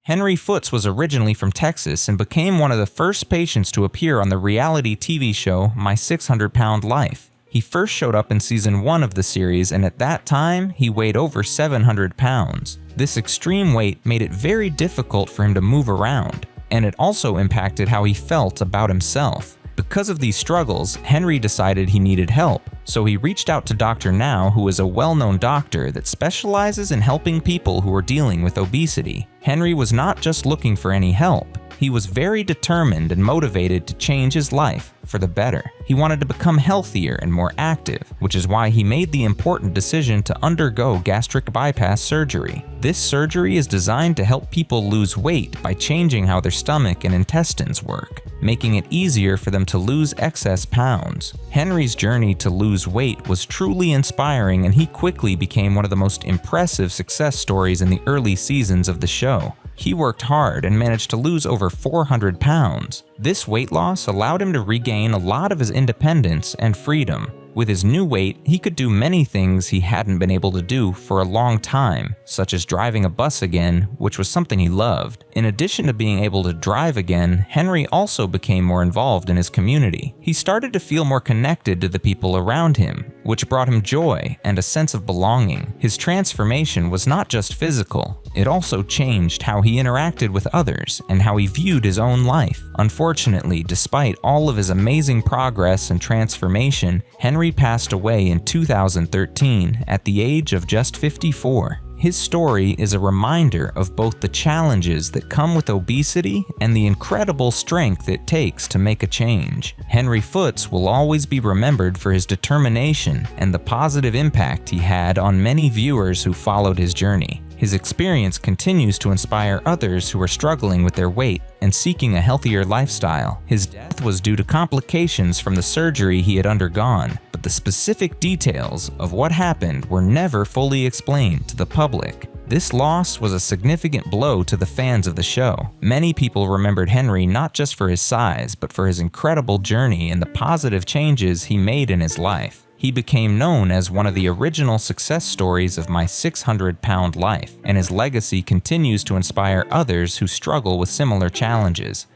Henry Foots was originally from Texas and became one of the first patients to appear on the reality TV show My 600-Pound Life. He first showed up in season 1 of the series, and at that time, he weighed over 700 pounds. This extreme weight made it very difficult for him to move around, and it also impacted how he felt about himself. Because of these struggles, Henry decided he needed help, so he reached out to Dr. Now, who is a well-known doctor that specializes in helping people who are dealing with obesity. Henry was not just looking for any help. He was very determined and motivated to change his life for the better. He wanted to become healthier and more active, which is why he made the important decision to undergo gastric bypass surgery. This surgery is designed to help people lose weight by changing how their stomach and intestines work, making it easier for them to lose excess pounds. Henry's journey to lose weight was truly inspiring, and he quickly became one of the most impressive success stories in the early seasons of the show. He worked hard and managed to lose over 400 pounds. This weight loss allowed him to regain a lot of his independence and freedom. With his new weight, he could do many things he hadn't been able to do for a long time, such as driving a bus again, which was something he loved. In addition to being able to drive again, Henry also became more involved in his community. He started to feel more connected to the people around him, which brought him joy and a sense of belonging. His transformation was not just physical, it also changed how he interacted with others and how he viewed his own life. Unfortunately, despite all of his amazing progress and transformation, Henry passed away in 2013 at the age of just 54. His story is a reminder of both the challenges that come with obesity and the incredible strength it takes to make a change. Henry Foots will always be remembered for his determination and the positive impact he had on many viewers who followed his journey. His experience continues to inspire others who are struggling with their weight and seeking a healthier lifestyle. His death was due to complications from the surgery he had undergone, but the specific details of what happened were never fully explained to the public. This loss was a significant blow to the fans of the show. Many people remembered Henry not just for his size, but for his incredible journey and the positive changes he made in his life. He became known as one of the original success stories of My 600-Pound Life, and his legacy continues to inspire others who struggle with similar challenges.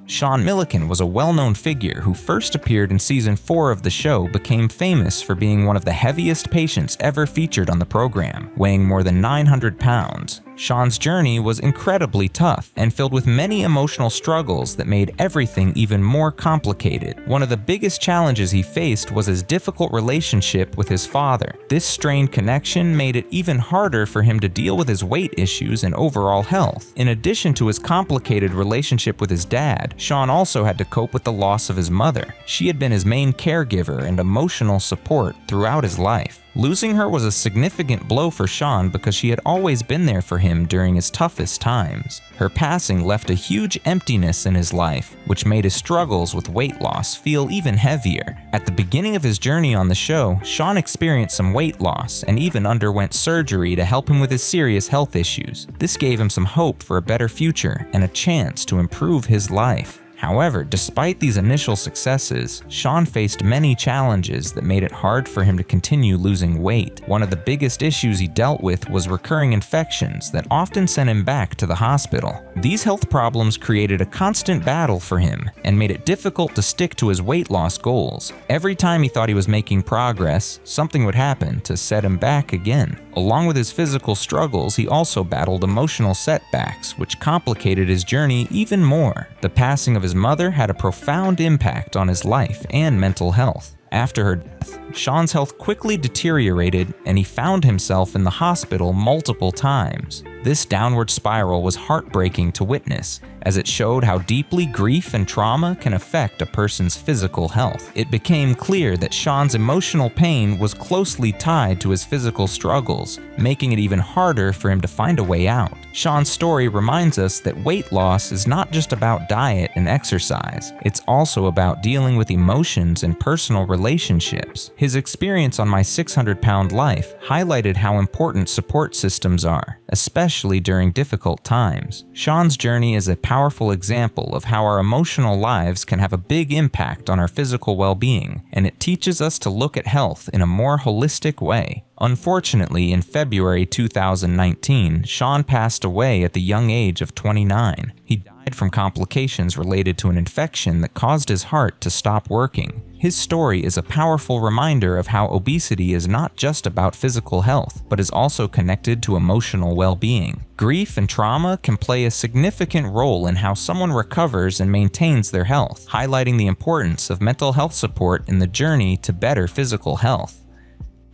Shawn Milikin was a well-known figure who first appeared in season 4 of the show, became famous for being one of the heaviest patients ever featured on the program, weighing more than 900 pounds. Shawn's journey was incredibly tough and filled with many emotional struggles that made everything even more complicated. One of the biggest challenges he faced was his difficult relationship with his father. This strained connection made it even harder for him to deal with his weight issues and overall health. In addition to his complicated relationship with his dad, Shawn also had to cope with the loss of his mother. She had been his main caregiver and emotional support throughout his life. Losing her was a significant blow for Shawn because she had always been there for him during his toughest times. Her passing left a huge emptiness in his life, which made his struggles with weight loss feel even heavier. At the beginning of his journey on the show, Shawn experienced some weight loss and even underwent surgery to help him with his serious health issues. This gave him some hope for a better future and a chance to improve his life. However, despite these initial successes, Shawn faced many challenges that made it hard for him to continue losing weight. One of the biggest issues he dealt with was recurring infections that often sent him back to the hospital. These health problems created a constant battle for him and made it difficult to stick to his weight loss goals. Every time he thought he was making progress, something would happen to set him back again. Along with his physical struggles, he also battled emotional setbacks, which complicated his journey even more. The passing of his mother had a profound impact on his life and mental health. After her death, Shawn's health quickly deteriorated and he found himself in the hospital multiple times. This downward spiral was heartbreaking to witness, as it showed how deeply grief and trauma can affect a person's physical health. It became clear that Shawn's emotional pain was closely tied to his physical struggles, making it even harder for him to find a way out. Shawn's story reminds us that weight loss is not just about diet and exercise, it's also about dealing with emotions and personal relationships. His experience on My 600-Pound Life highlighted how important support systems are, especially during difficult times. Shawn's journey is a powerful example of how our emotional lives can have a big impact on our physical well-being, and it teaches us to look at health in a more holistic way. Unfortunately, in February 2019, Shawn passed away at the young age of 29. He died from complications related to an infection that caused his heart to stop working. His story is a powerful reminder of how obesity is not just about physical health, but is also connected to emotional well-being. Grief and trauma can play a significant role in how someone recovers and maintains their health, highlighting the importance of mental health support in the journey to better physical health.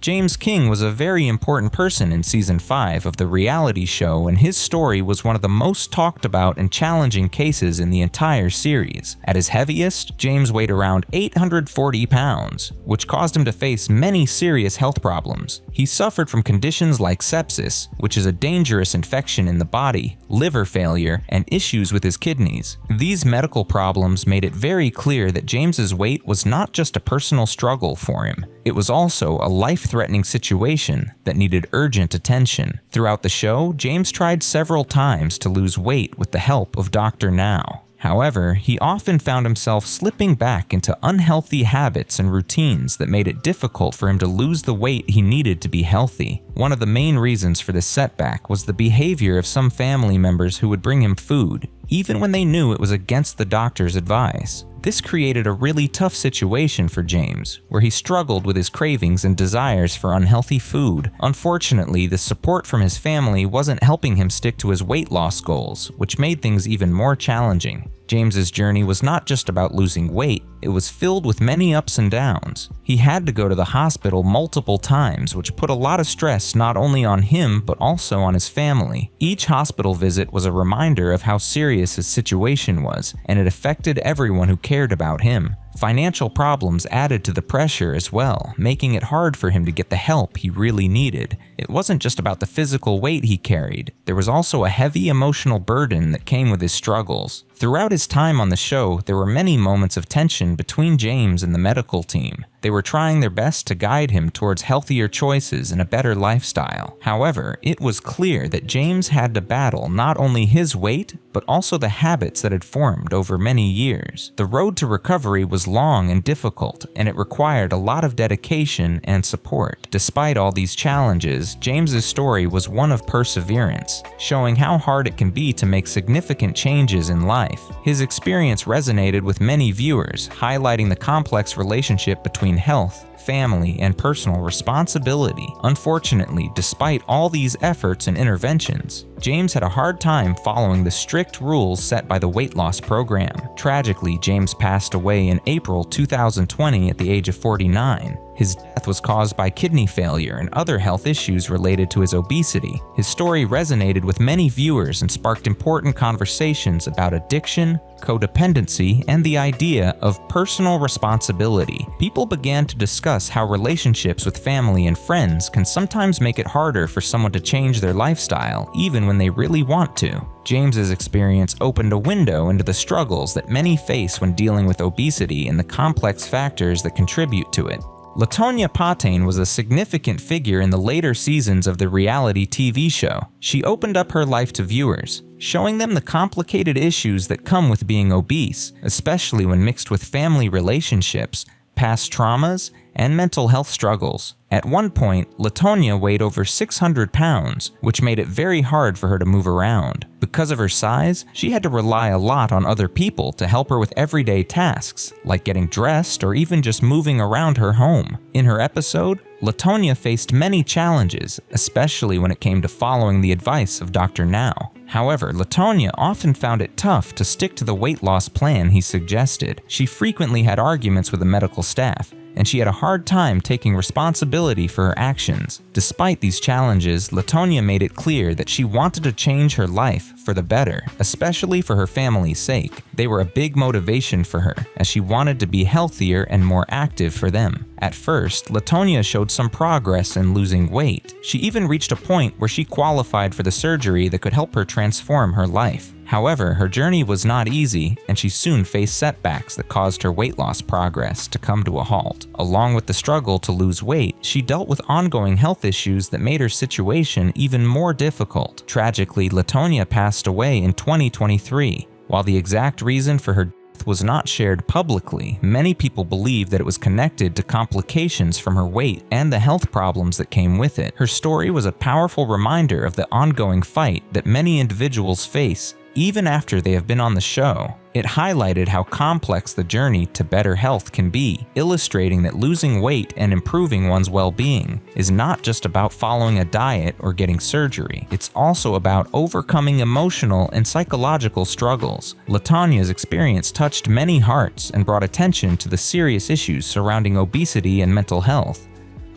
James King was a very important person in Season 5 of the reality show, and his story was one of the most talked about and challenging cases in the entire series. At his heaviest, James weighed around 840 pounds, which caused him to face many serious health problems. He suffered from conditions like sepsis, which is a dangerous infection in the body, liver failure, and issues with his kidneys. These medical problems made it very clear that James's weight was not just a personal struggle for him. It was also a life-threatening situation that needed urgent attention. Throughout the show, James tried several times to lose weight with the help of Dr. Now. However, he often found himself slipping back into unhealthy habits and routines that made it difficult for him to lose the weight he needed to be healthy. One of the main reasons for this setback was the behavior of some family members who would bring him food, even when they knew it was against the doctor's advice. This created a really tough situation for James, where he struggled with his cravings and desires for unhealthy food. Unfortunately, the support from his family wasn't helping him stick to his weight loss goals, which made things even more challenging. James's journey was not just about losing weight, it was filled with many ups and downs. He had to go to the hospital multiple times, which put a lot of stress not only on him but also on his family. Each hospital visit was a reminder of how serious his situation was, and it affected everyone who cared about him. Financial problems added to the pressure as well, making it hard for him to get the help he really needed. It wasn't just about the physical weight he carried, there was also a heavy emotional burden that came with his struggles. Throughout his time on the show, there were many moments of tension between James and the medical team. They were trying their best to guide him towards healthier choices and a better lifestyle. However, it was clear that James had to battle not only his weight, but also the habits that had formed over many years. The road to recovery was long and difficult, and it required a lot of dedication and support. Despite all these challenges, James's story was one of perseverance, showing how hard it can be to make significant changes in life. His experience resonated with many viewers, highlighting the complex relationship between health, family, and personal responsibility. Unfortunately, despite all these efforts and interventions, James had a hard time following the strict rules set by the weight loss program. Tragically, James passed away in April 2020 at the age of 49. His death was caused by kidney failure and other health issues related to his obesity. His story resonated with many viewers and sparked important conversations about addiction, codependency, and the idea of personal responsibility. People began to discuss how relationships with family and friends can sometimes make it harder for someone to change their lifestyle, even when they really want to. James's experience opened a window into the struggles that many face when dealing with obesity and the complex factors that contribute to it. Latonia Pain was a significant figure in the later seasons of the reality TV show. She opened up her life to viewers, showing them the complicated issues that come with being obese, especially when mixed with family relationships, past traumas, and mental health struggles. At one point, Latonia weighed over 600 pounds, which made it very hard for her to move around. Because of her size, she had to rely a lot on other people to help her with everyday tasks, like getting dressed or even just moving around her home. In her episode, Latonia faced many challenges, especially when it came to following the advice of Dr. Now. However, Latonia often found it tough to stick to the weight loss plan he suggested. She frequently had arguments with the medical staff, and she had a hard time taking responsibility for her actions. Despite these challenges, Latonia made it clear that she wanted to change her life for the better, especially for her family's sake. They were a big motivation for her, as she wanted to be healthier and more active for them. At first, Latonia showed some progress in losing weight. She even reached a point where she qualified for the surgery that could help her transform her life. However, her journey was not easy, and she soon faced setbacks that caused her weight loss progress to come to a halt. Along with the struggle to lose weight, she dealt with ongoing health issues that made her situation even more difficult. Tragically, Latonia passed away in 2023. While the exact reason for her was not shared publicly, many people believe that it was connected to complications from her weight and the health problems that came with it. Her story was a powerful reminder of the ongoing fight that many individuals face even after they have been on the show. It highlighted how complex the journey to better health can be, illustrating that losing weight and improving one's well-being is not just about following a diet or getting surgery. It's also about overcoming emotional and psychological struggles. Latonia's experience touched many hearts and brought attention to the serious issues surrounding obesity and mental health.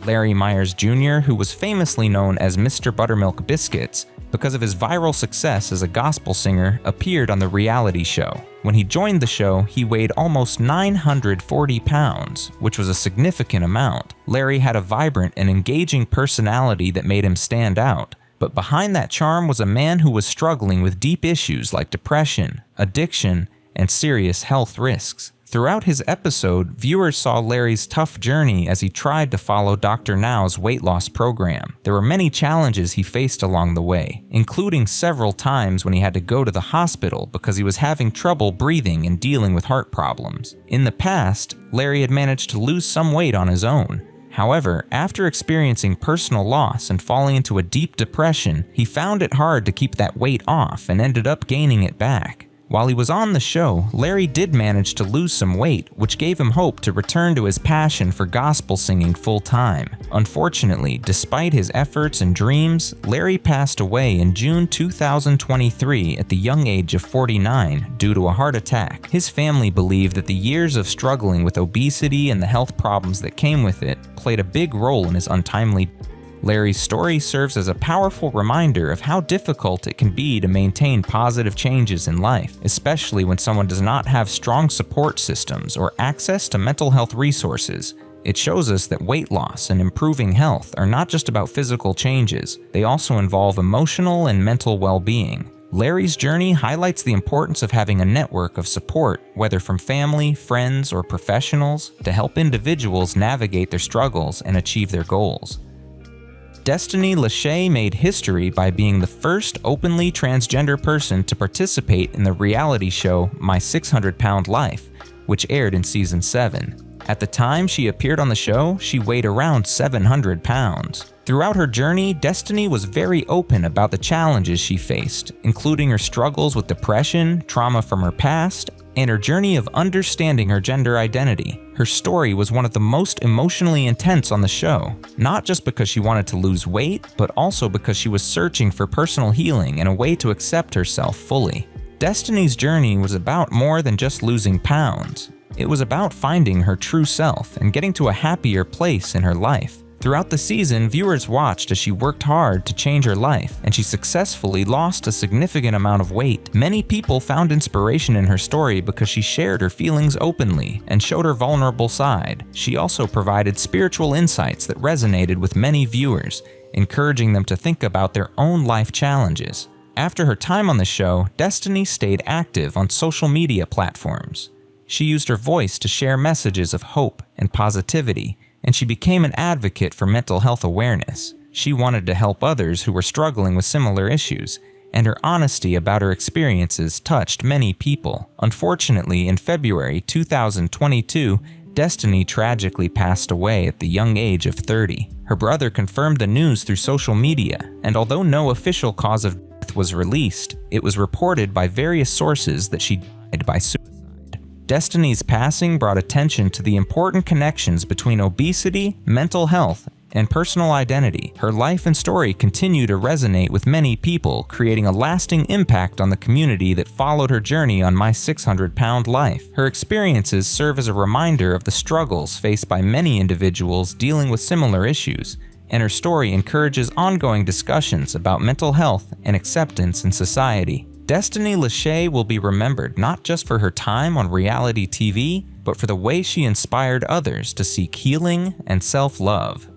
Larry Meyers Jr., who was famously known as Mr. Buttermilk Biscuits because of his viral success as a gospel singer, appeared on the reality show. When he joined the show, he weighed almost 940 pounds, which was a significant amount. Larry had a vibrant and engaging personality that made him stand out. But behind that charm was a man who was struggling with deep issues like depression, addiction, and serious health risks. Throughout his episode, viewers saw Larry's tough journey as he tried to follow Dr. Now's weight loss program. There were many challenges he faced along the way, including several times when he had to go to the hospital because he was having trouble breathing and dealing with heart problems. In the past, Larry had managed to lose some weight on his own. However, after experiencing personal loss and falling into a deep depression, he found it hard to keep that weight off and ended up gaining it back. While he was on the show, Larry did manage to lose some weight, which gave him hope to return to his passion for gospel singing full-time. Unfortunately, despite his efforts and dreams, Larry passed away in June 2023 at the young age of 49 due to a heart attack. His family believed that the years of struggling with obesity and the health problems that came with it played a big role in his untimely death. Larry's story serves as a powerful reminder of how difficult it can be to maintain positive changes in life, especially when someone does not have strong support systems or access to mental health resources. It shows us that weight loss and improving health are not just about physical changes, they also involve emotional and mental well-being. Larry's journey highlights the importance of having a network of support, whether from family, friends, or professionals, to help individuals navigate their struggles and achieve their goals. Destiny Lache made history by being the first openly transgender person to participate in the reality show My 600-Pound Life, which aired in season 7. At the time she appeared on the show, she weighed around 700 pounds. Throughout her journey, Destiny was very open about the challenges she faced, including her struggles with depression, trauma from her past, and her journey of understanding her gender identity. Her story was one of the most emotionally intense on the show, not just because she wanted to lose weight, but also because she was searching for personal healing and a way to accept herself fully. Destiny's journey was about more than just losing pounds. It was about finding her true self and getting to a happier place in her life. Throughout the season, viewers watched as she worked hard to change her life, and she successfully lost a significant amount of weight. Many people found inspiration in her story because she shared her feelings openly and showed her vulnerable side. She also provided spiritual insights that resonated with many viewers, encouraging them to think about their own life challenges. After her time on the show, Destiny stayed active on social media platforms. She used her voice to share messages of hope and positivity, and she became an advocate for mental health awareness. She wanted to help others who were struggling with similar issues, and her honesty about her experiences touched many people. Unfortunately, in February 2022, Destiny tragically passed away at the young age of 30. Her brother confirmed the news through social media, and although no official cause of death was released, it was reported by various sources that she died by suicide. Destiny's passing brought attention to the important connections between obesity, mental health, and personal identity. Her life and story continue to resonate with many people, creating a lasting impact on the community that followed her journey on My 600-Pound Life. Her experiences serve as a reminder of the struggles faced by many individuals dealing with similar issues, and her story encourages ongoing discussions about mental health and acceptance in society. Destiny Lache will be remembered not just for her time on reality TV, but for the way she inspired others to seek healing and self-love.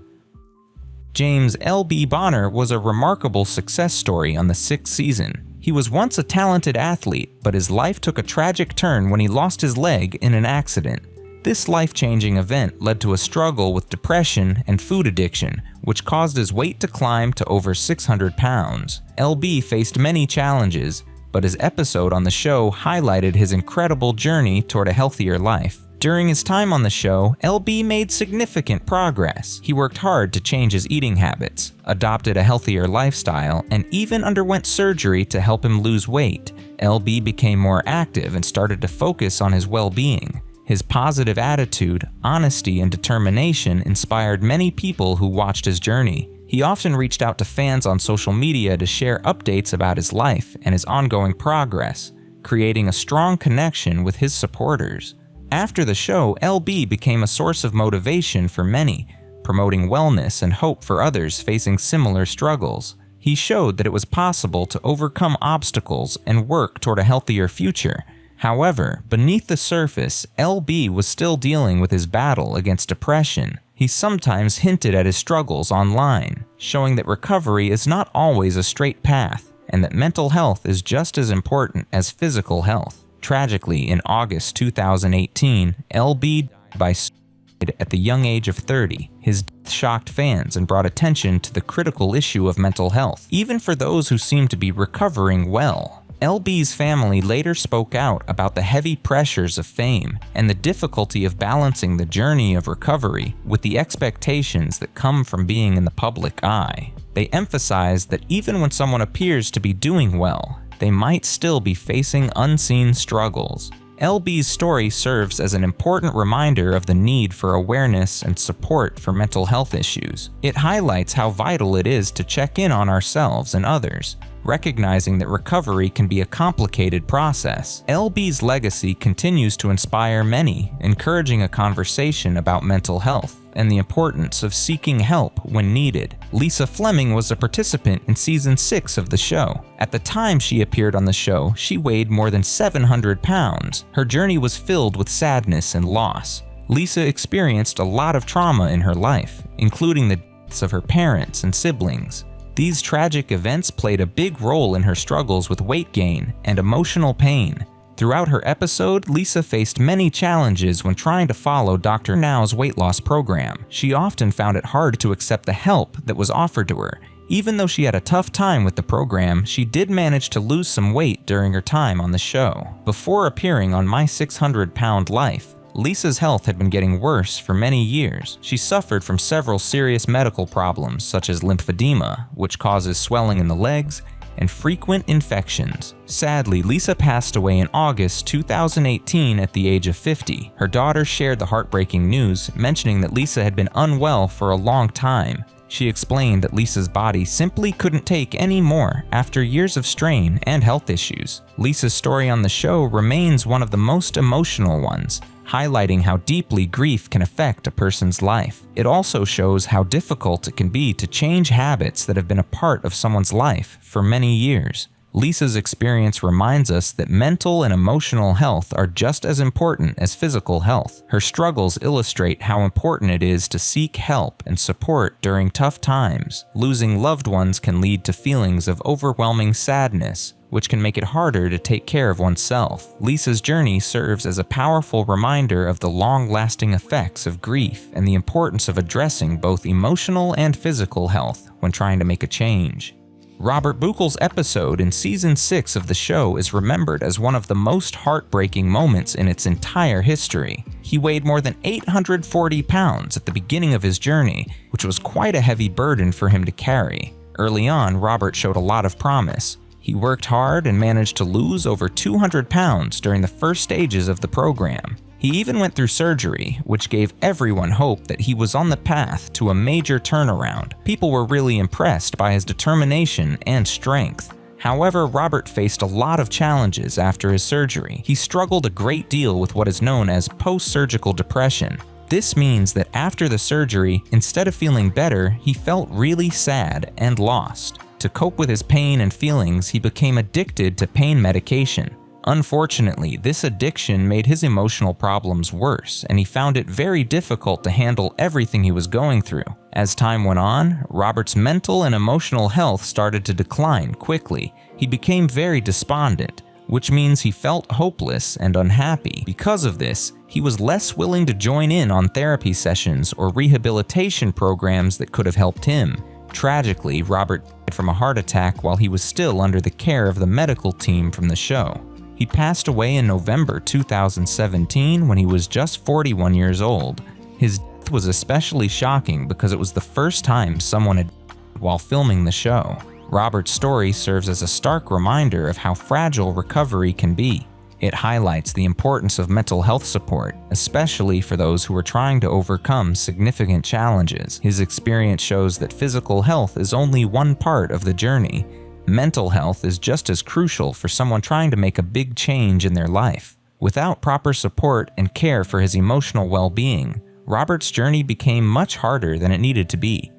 James L.B. Bonner was a remarkable success story on the 6th season. He was once a talented athlete, but his life took a tragic turn when he lost his leg in an accident. This life-changing event led to a struggle with depression and food addiction, which caused his weight to climb to over 600 pounds. LB faced many challenges, but his episode on the show highlighted his incredible journey toward a healthier life. During his time on the show, LB made significant progress. He worked hard to change his eating habits, adopted a healthier lifestyle, and even underwent surgery to help him lose weight. LB became more active and started to focus on his well-being. His positive attitude, honesty, and determination inspired many people who watched his journey. He often reached out to fans on social media to share updates about his life and his ongoing progress, creating a strong connection with his supporters. After the show, LB became a source of motivation for many, promoting wellness and hope for others facing similar struggles. He showed that it was possible to overcome obstacles and work toward a healthier future. However, beneath the surface, LB was still dealing with his battle against depression. He sometimes hinted at his struggles online, showing that recovery is not always a straight path, and that mental health is just as important as physical health. Tragically, in August 2018, LB died by suicide at the young age of 30. His death shocked fans and brought attention to the critical issue of mental health, even for those who seem to be recovering well. LB's family later spoke out about the heavy pressures of fame and the difficulty of balancing the journey of recovery with the expectations that come from being in the public eye. They emphasized that even when someone appears to be doing well, they might still be facing unseen struggles. LB's story serves as an important reminder of the need for awareness and support for mental health issues. It highlights how vital it is to check in on ourselves and others, recognizing that recovery can be a complicated process. LB's legacy continues to inspire many, encouraging a conversation about mental health and the importance of seeking help when needed. Lisa Fleming was a participant in season 6 of the show. At the time she appeared on the show, she weighed more than 700 pounds. Her journey was filled with sadness and loss. Lisa experienced a lot of trauma in her life, including the deaths of her parents and siblings. These tragic events played a big role in her struggles with weight gain and emotional pain. Throughout her episode, Lisa faced many challenges when trying to follow Dr. Now's weight loss program. She often found it hard to accept the help that was offered to her. Even though she had a tough time with the program, she did manage to lose some weight during her time on the show. Before appearing on My 600-Pound Life, Lisa's health had been getting worse for many years. She suffered from several serious medical problems such as lymphedema, which causes swelling in the legs, and frequent infections. Sadly, Lisa passed away in August 2018 at the age of 50. Her daughter shared the heartbreaking news, mentioning that Lisa had been unwell for a long time. She explained that Lisa's body simply couldn't take any more after years of strain and health issues. Lisa's story on the show remains one of the most emotional ones, highlighting how deeply grief can affect a person's life. It also shows how difficult it can be to change habits that have been a part of someone's life for many years. Lisa's experience reminds us that mental and emotional health are just as important as physical health. Her struggles illustrate how important it is to seek help and support during tough times. Losing loved ones can lead to feelings of overwhelming sadness, which can make it harder to take care of oneself. Lisa's journey serves as a powerful reminder of the long-lasting effects of grief and the importance of addressing both emotional and physical health when trying to make a change. Robert Buchel's episode in season 6 of the show is remembered as one of the most heartbreaking moments in its entire history. He weighed more than 840 pounds at the beginning of his journey, which was quite a heavy burden for him to carry. Early on, Robert showed a lot of promise. He worked hard and managed to lose over 200 pounds during the first stages of the program. He even went through surgery, which gave everyone hope that he was on the path to a major turnaround. People were really impressed by his determination and strength. However, Robert faced a lot of challenges after his surgery. He struggled a great deal with what is known as post-surgical depression. This means that after the surgery, instead of feeling better, he felt really sad and lost. To cope with his pain and feelings, he became addicted to pain medication. Unfortunately, this addiction made his emotional problems worse, and he found it very difficult to handle everything he was going through. As time went on, Robert's mental and emotional health started to decline quickly. He became very despondent, which means he felt hopeless and unhappy. Because of this, he was less willing to join in on therapy sessions or rehabilitation programs that could have helped him. Tragically, Robert died from a heart attack while he was still under the care of the medical team from the show. He passed away in November 2017 when he was just 41 years old. His death was especially shocking because it was the first time someone had died while filming the show. Robert's story serves as a stark reminder of how fragile recovery can be. It highlights the importance of mental health support, especially for those who are trying to overcome significant challenges. His experience shows that physical health is only one part of the journey. Mental health is just as crucial for someone trying to make a big change in their life. Without proper support and care for his emotional well-being, Robert's journey became much harder than it needed to be.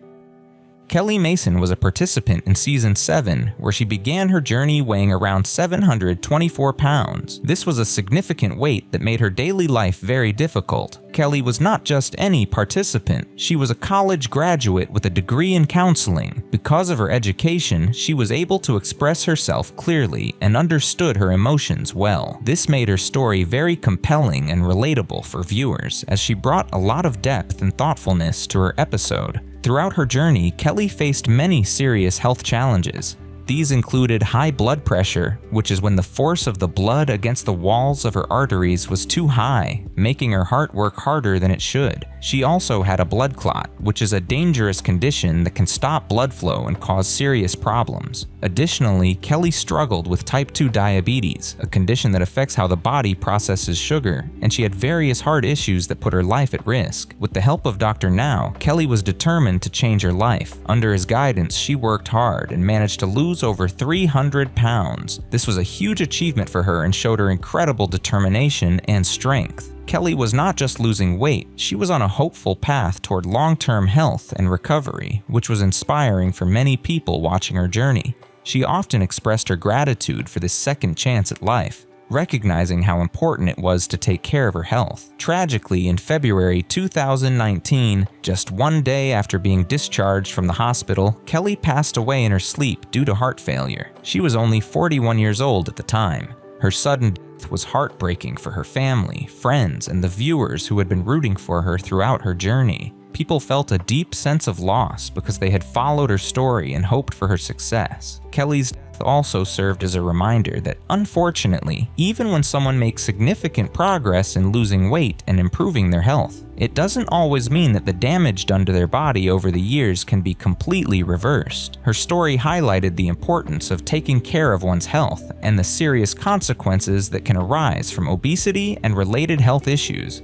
Kelly Mason was a participant in Season 7, where she began her journey weighing around 724 pounds. This was a significant weight that made her daily life very difficult. Kelly was not just any participant, she was a college graduate with a degree in counseling. Because of her education, she was able to express herself clearly and understood her emotions well. This made her story very compelling and relatable for viewers, as she brought a lot of depth and thoughtfulness to her episode. Throughout her journey, Kelly faced many serious health challenges. These included high blood pressure, which is when the force of the blood against the walls of her arteries was too high, making her heart work harder than it should. She also had a blood clot, which is a dangerous condition that can stop blood flow and cause serious problems. Additionally, Kelly struggled with type 2 diabetes, a condition that affects how the body processes sugar, and she had various heart issues that put her life at risk. With the help of Dr. Now, Kelly was determined to change her life. Under his guidance, she worked hard and managed to lose over 300 pounds. This was a huge achievement for her and showed her incredible determination and strength. Kelly was not just losing weight, she was on a hopeful path toward long-term health and recovery, which was inspiring for many people watching her journey. She often expressed her gratitude for this second chance at life, recognizing how important it was to take care of her health. Tragically, in February 2019, just one day after being discharged from the hospital, Kelly passed away in her sleep due to heart failure. She was only 41 years old at the time. Her sudden death was heartbreaking for her family, friends, and the viewers who had been rooting for her throughout her journey. People felt a deep sense of loss because they had followed her story and hoped for her success. Kelly's death also served as a reminder that, unfortunately, even when someone makes significant progress in losing weight and improving their health, it doesn't always mean that the damage done to their body over the years can be completely reversed. Her story highlighted the importance of taking care of one's health and the serious consequences that can arise from obesity and related health issues.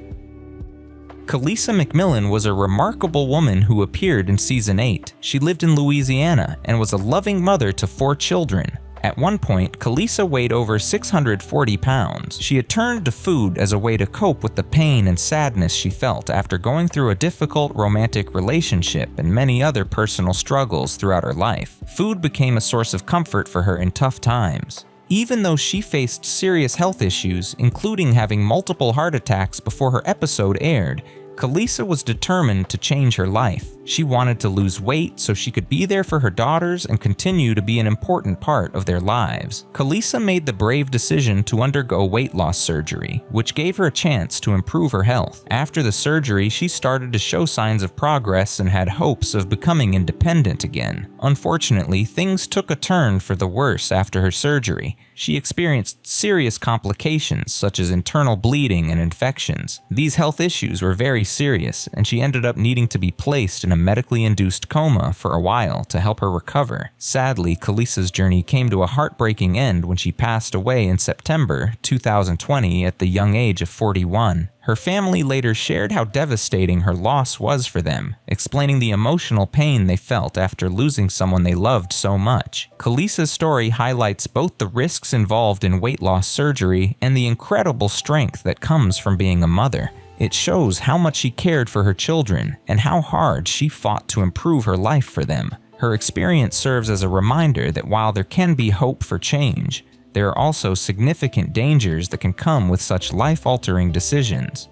Khalisa McMillan was a remarkable woman who appeared in Season 8. She lived in Louisiana and was a loving mother to 4 children. At one point, Khalisa weighed over 640 pounds. She had turned to food as a way to cope with the pain and sadness she felt after going through a difficult romantic relationship and many other personal struggles throughout her life. Food became a source of comfort for her in tough times. Even though she faced serious health issues, including having multiple heart attacks before her episode aired, Khalisa was determined to change her life. She wanted to lose weight so she could be there for her daughters and continue to be an important part of their lives. Khalisa made the brave decision to undergo weight loss surgery, which gave her a chance to improve her health. After the surgery, she started to show signs of progress and had hopes of becoming independent again. Unfortunately, things took a turn for the worse after her surgery. She experienced serious complications such as internal bleeding and infections. These health issues were very serious, and she ended up needing to be placed in a medically induced coma for a while to help her recover. Sadly, Khalisa's journey came to a heartbreaking end when she passed away in September 2020 at the young age of 41. Her family later shared how devastating her loss was for them, explaining the emotional pain they felt after losing someone they loved so much. Khalisa's story highlights both the risks involved in weight loss surgery and the incredible strength that comes from being a mother. It shows how much she cared for her children and how hard she fought to improve her life for them. Her experience serves as a reminder that while there can be hope for change, there are also significant dangers that can come with such life-altering decisions.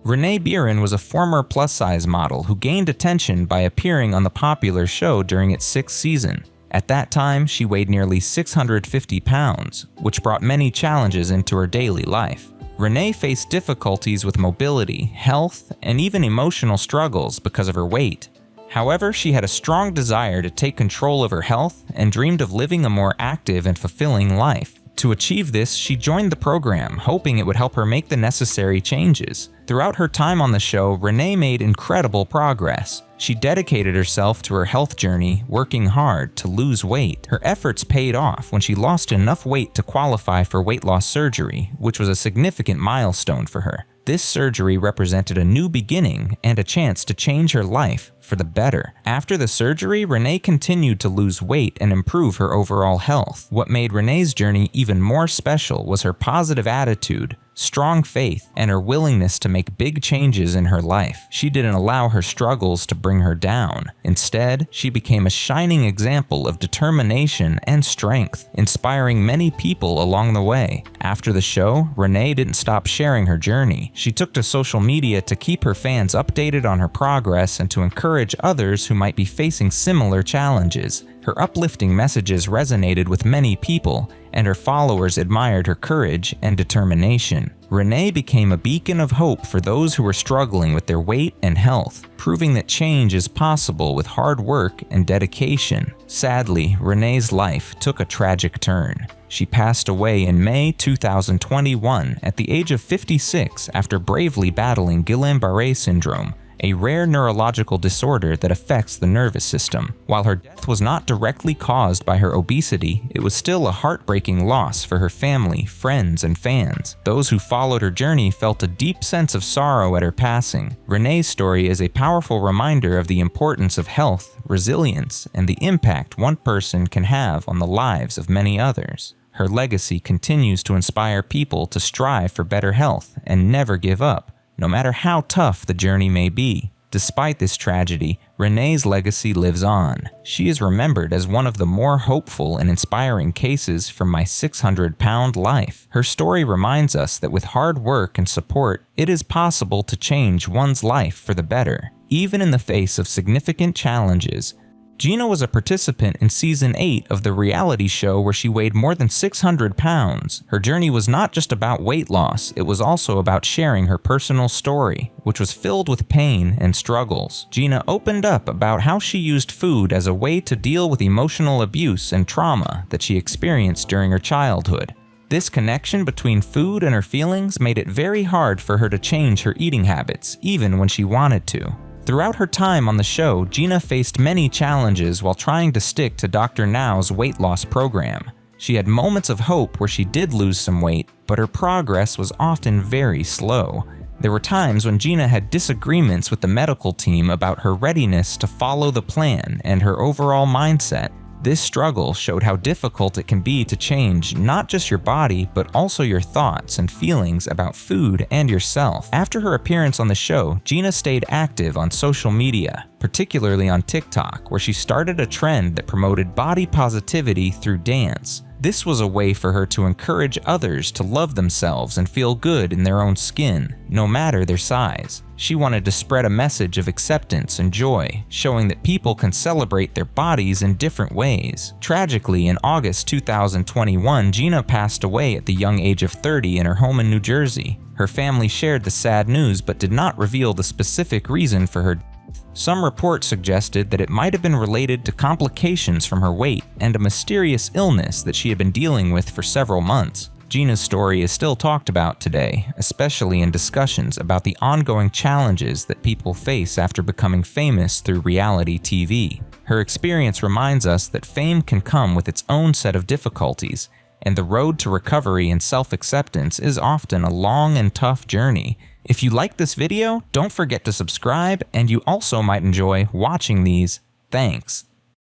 Rene Beeren was a former plus-size model who gained attention by appearing on the popular show during its 6th season. At that time, she weighed nearly 650 pounds, which brought many challenges into her daily life. Rene faced difficulties with mobility, health, and even emotional struggles because of her weight. However, she had a strong desire to take control of her health and dreamed of living a more active and fulfilling life. To achieve this, she joined the program, hoping it would help her make the necessary changes. Throughout her time on the show, Rene made incredible progress. She dedicated herself to her health journey, working hard to lose weight. Her efforts paid off when she lost enough weight to qualify for weight loss surgery, which was a significant milestone for her. This surgery represented a new beginning and a chance to change her life for the better. After the surgery, Rene continued to lose weight and improve her overall health. What made Rene's journey even more special was her positive attitude, strong faith, and her willingness to make big changes in her life. She didn't allow her struggles to bring her down. Instead, she became a shining example of determination and strength, inspiring many people along the way. After the show, Rene didn't stop sharing her journey. She took to social media to keep her fans updated on her progress and to encourage others who might be facing similar challenges. Her uplifting messages resonated with many people, and her followers admired her courage and determination. Rene became a beacon of hope for those who were struggling with their weight and health, proving that change is possible with hard work and dedication. Sadly, Rene's life took a tragic turn. She passed away in May 2021 at the age of 56 after bravely battling Guillain-Barré syndrome, a rare neurological disorder that affects the nervous system. While her death was not directly caused by her obesity, it was still a heartbreaking loss for her family, friends, and fans. Those who followed her journey felt a deep sense of sorrow at her passing. Rene's story is a powerful reminder of the importance of health, resilience, and the impact one person can have on the lives of many others. Her legacy continues to inspire people to strive for better health and never give up, no matter how tough the journey may be. Despite this tragedy, Rene's legacy lives on. She is remembered as one of the more hopeful and inspiring cases from my 600-pound life. Her story reminds us that with hard work and support, it is possible to change one's life for the better, even in the face of significant challenges. Gina was a participant in Season 8 of the reality show where she weighed more than 600 pounds. Her journey was not just about weight loss, it was also about sharing her personal story, which was filled with pain and struggles. Gina opened up about how she used food as a way to deal with emotional abuse and trauma that she experienced during her childhood. This connection between food and her feelings made it very hard for her to change her eating habits, even when she wanted to. Throughout her time on the show, Gina faced many challenges while trying to stick to Dr. Now's weight loss program. She had moments of hope where she did lose some weight, but her progress was often very slow. There were times when Gina had disagreements with the medical team about her readiness to follow the plan and her overall mindset. This struggle showed how difficult it can be to change not just your body, but also your thoughts and feelings about food and yourself. After her appearance on the show, Gina stayed active on social media, particularly on TikTok, where she started a trend that promoted body positivity through dance. This was a way for her to encourage others to love themselves and feel good in their own skin, no matter their size. She wanted to spread a message of acceptance and joy, showing that people can celebrate their bodies in different ways. Tragically, in August 2021, Gina passed away at the young age of 30 in her home in New Jersey. Her family shared the sad news but did not reveal the specific reason for her death. Some reports suggested that it might have been related to complications from her weight and a mysterious illness that she had been dealing with for several months. Gina's story is still talked about today, especially in discussions about the ongoing challenges that people face after becoming famous through reality TV. Her experience reminds us that fame can come with its own set of difficulties, and the road to recovery and self-acceptance is often a long and tough journey. If you like this video, don't forget to subscribe, and you also might enjoy watching these. Thanks.